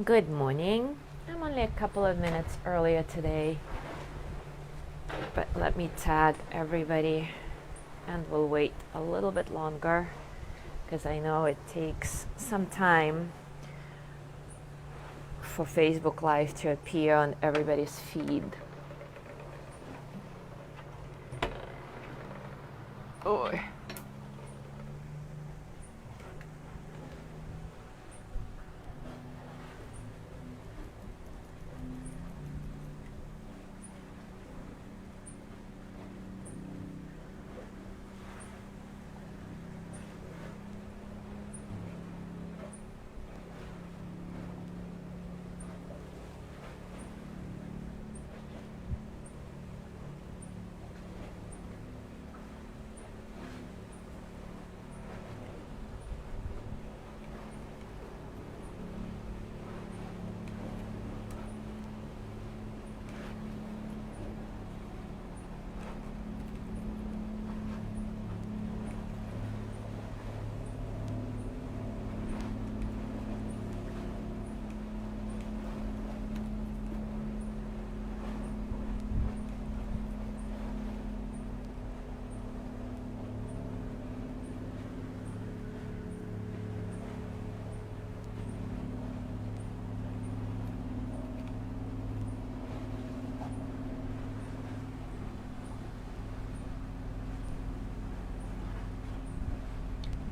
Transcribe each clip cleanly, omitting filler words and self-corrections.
Good morning. I'm only a couple of minutes earlier today, but let me tag everybody and we'll wait a little bit longer because I know it takes some time for Facebook Live to appear on everybody's feed. Oh.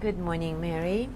Good morning, Mary.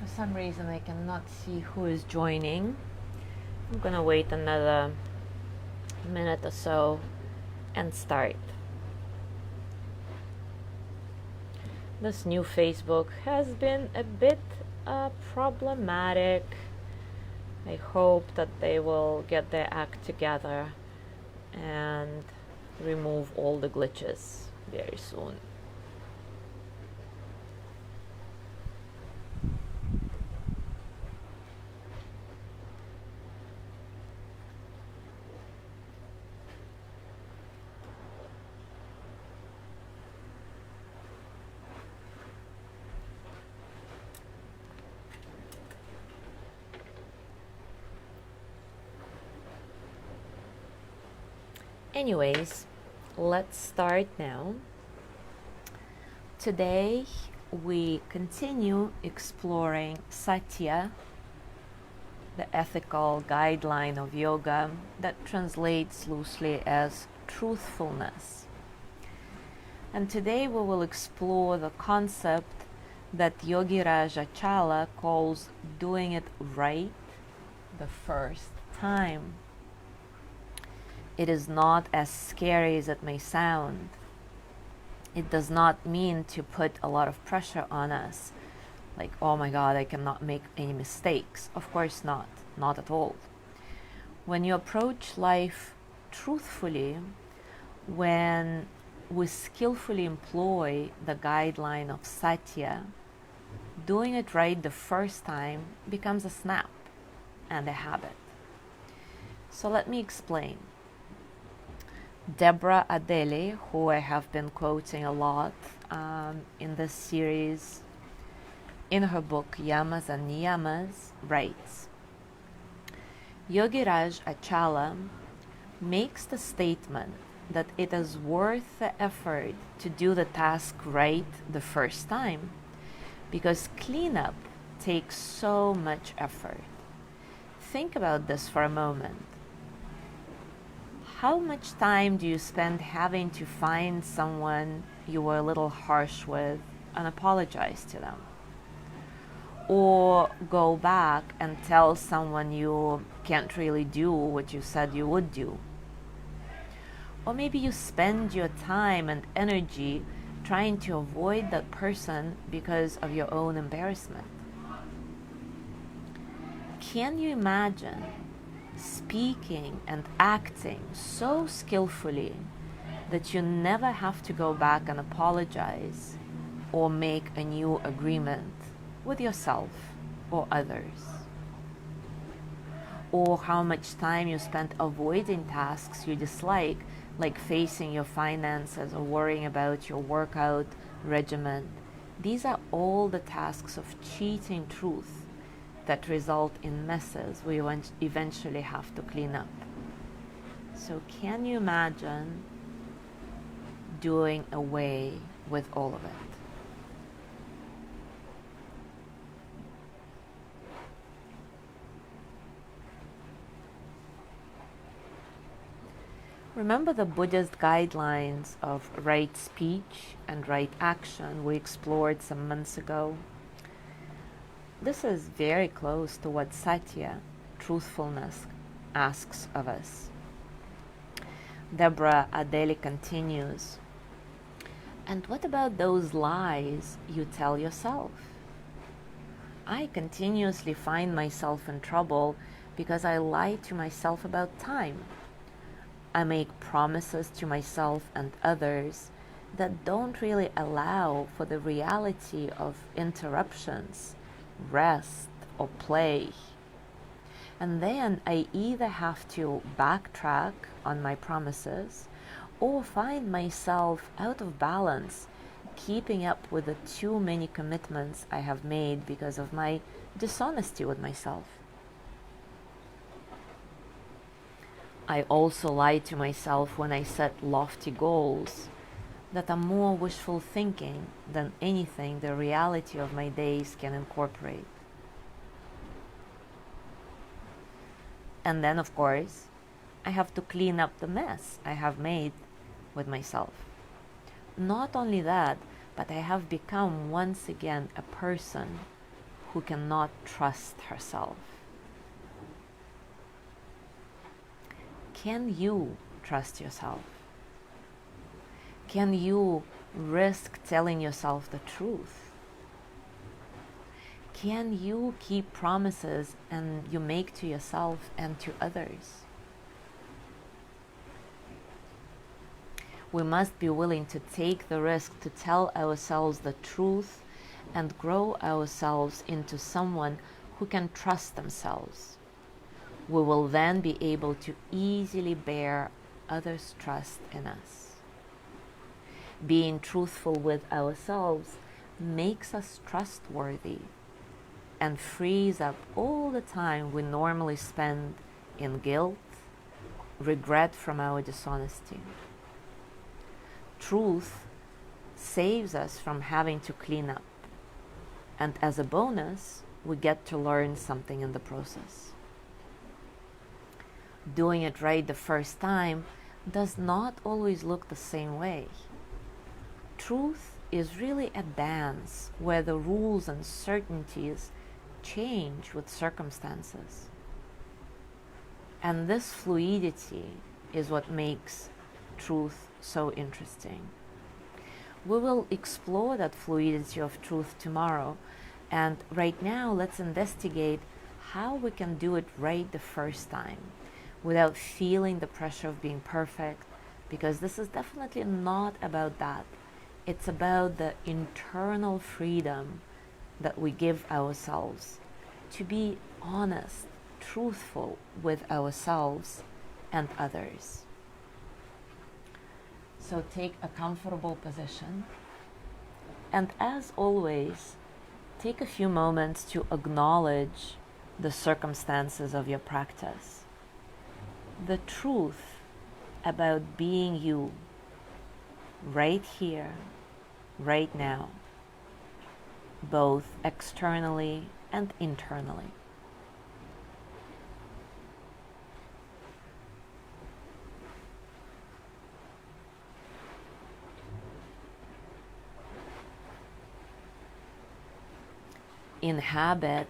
For some reason I cannot see who is joining. I'm gonna wait another minute or so and start. This new Facebook has been a bit problematic. I hope that they will get their act together and remove all the glitches very soon. Anyways, let's start now. Today we continue exploring Satya, the ethical guideline of yoga that translates loosely as truthfulness. And today we will explore the concept that Yogiraj Achala calls doing it right the first time. It is not as scary as it may sound. It does not mean to put a lot of pressure on us, like, oh my God, I cannot make any mistakes. Of course not at all. When you approach life truthfully, when we skillfully employ the guideline of Satya, doing it right the first time becomes a snap and a habit. So let me explain. Deborah Adele, who I have been quoting a lot in this series, in her book Yamas and Niyamas, writes, Yogiraj Achala makes the statement that it is worth the effort to do the task right the first time, because cleanup takes so much effort. Think about this for a moment. How much time do you spend having to find someone you were a little harsh with and apologize to them? Or go back and tell someone you can't really do what you said you would do? Or maybe you spend your time and energy trying to avoid that person because of your own embarrassment. Can you imagine speaking and acting so skillfully that you never have to go back and apologize or make a new agreement with yourself or others? Or how much time you spent avoiding tasks you dislike, like facing your finances or worrying about your workout regimen. These are all the tasks of cheating truth that result in messes we eventually have to clean up. So can you imagine doing away with all of it? Remember the Buddhist guidelines of right speech and right action we explored some months ago? This is very close to what Satya, truthfulness, asks of us. Deborah Adele continues, and what about those lies you tell yourself? I continuously find myself in trouble because I lie to myself about time. I make promises to myself and others that don't really allow for the reality of interruptions, rest, or play. And then I either have to backtrack on my promises or find myself out of balance, keeping up with the too many commitments I have made because of my dishonesty with myself. I also lie to myself when I set lofty goals that are more wishful thinking than anything the reality of my days can incorporate. And then, of course, I have to clean up the mess I have made with myself. Not only that, but I have become once again a person who cannot trust herself. Can you trust yourself? Can you risk telling yourself the truth? Can you keep promises and you make to yourself and to others? We must be willing to take the risk to tell ourselves the truth and grow ourselves into someone who can trust themselves. We will then be able to easily bear others' trust in us. Being truthful with ourselves makes us trustworthy and frees up all the time we normally spend in guilt, regret from our dishonesty. Truth saves us from having to clean up. And as a bonus, we get to learn something in the process. Doing it right the first time does not always look the same way. Truth is really a dance where the rules and certainties change with circumstances. And this fluidity is what makes truth so interesting. We will explore that fluidity of truth tomorrow, and right now let's investigate how we can do it right the first time without feeling the pressure of being perfect, because this is definitely not about that. It's about the internal freedom that we give ourselves to be honest, truthful with ourselves and others. So take a comfortable position, and as always, take a few moments to acknowledge the circumstances of your practice, the truth about being you, right here, right now, both externally and internally. Inhabit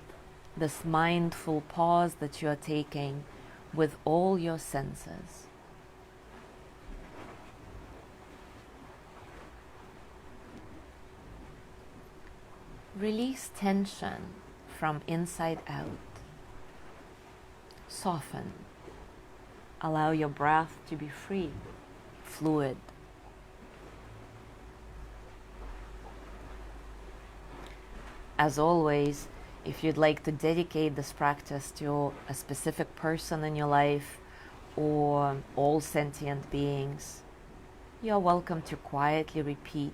this mindful pause that you are taking with all your senses. Release tension from inside out. Soften. Allow your breath to be free, fluid. As always, if you'd like to dedicate this practice to a specific person in your life or all sentient beings, you're welcome to quietly repeat,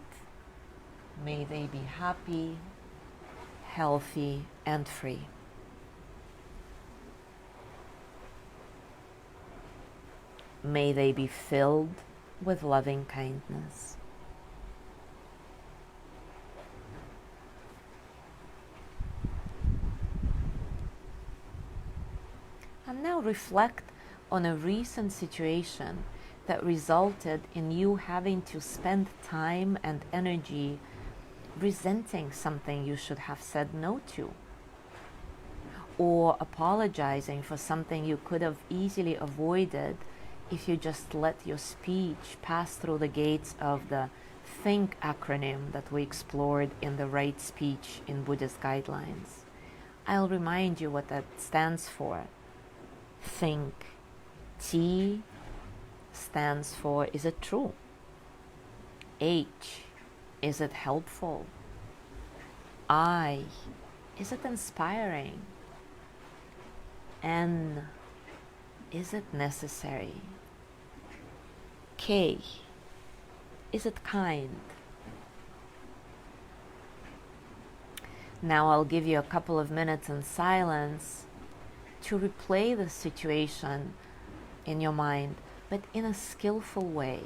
may they be happy, healthy, and free. May they be filled with loving kindness. And now reflect on a recent situation that resulted in you having to spend time and energy resenting something you should have said no to, or apologizing for something you could have easily avoided if you just let your speech pass through the gates of the THINK acronym that we explored in the Right Speech in Buddhist Guidelines. I'll remind you what that stands for. Think. T stands for, is it true? H, is it helpful? I, is it inspiring? N, is it necessary? K, is it kind? Now I'll give you a couple of minutes in silence to replay the situation in your mind, but in a skillful way.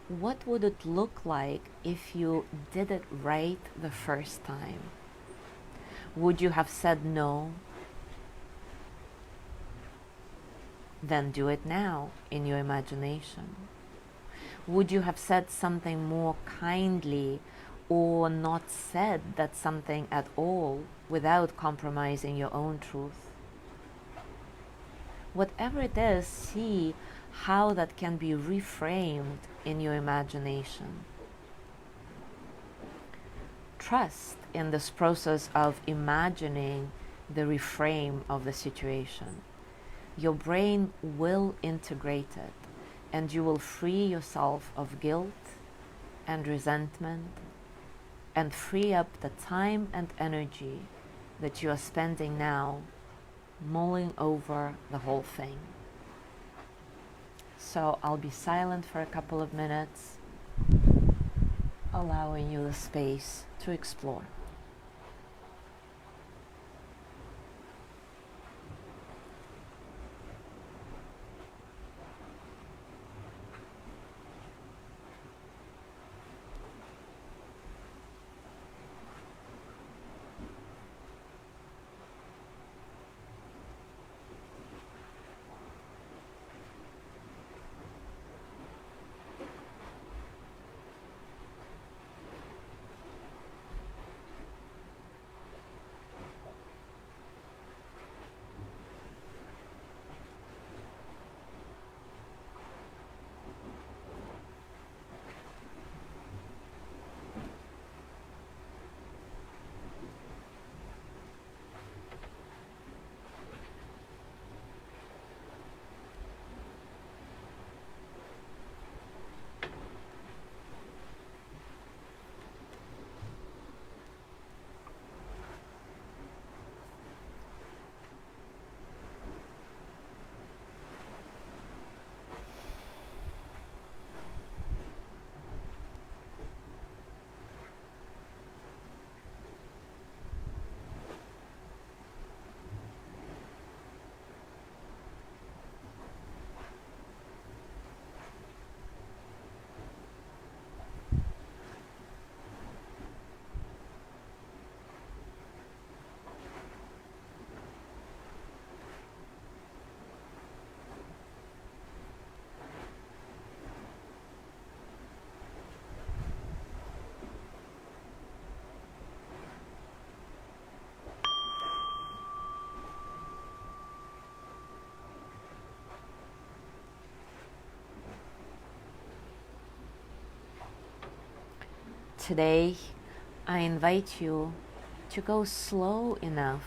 What would it look like if you did it right the first time? Would you have said no? Then do it now in your imagination. Would you have said something more kindly or not said that something at all without compromising your own truth? Whatever it is, see how that can be reframed in your imagination. Trust in this process of imagining the reframe of the situation. Your brain will integrate it, and you will free yourself of guilt and resentment and free up the time and energy that you are spending now mulling over the whole thing. So I'll be silent for a couple of minutes, allowing you the space to explore. Today, I invite you to go slow enough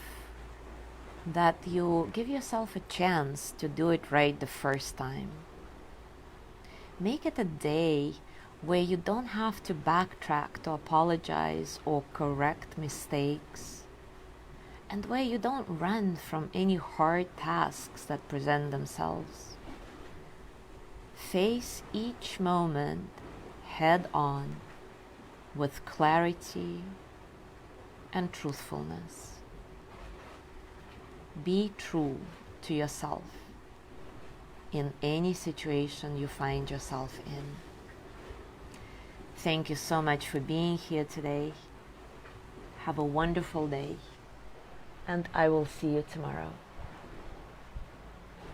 that you give yourself a chance to do it right the first time. Make it a day where you don't have to backtrack to apologize or correct mistakes, and where you don't run from any hard tasks that present themselves. Face each moment head on with clarity and truthfulness. Be true to yourself in any situation you find yourself in. Thank you so much for being here today. Have a wonderful day, and I will see you tomorrow.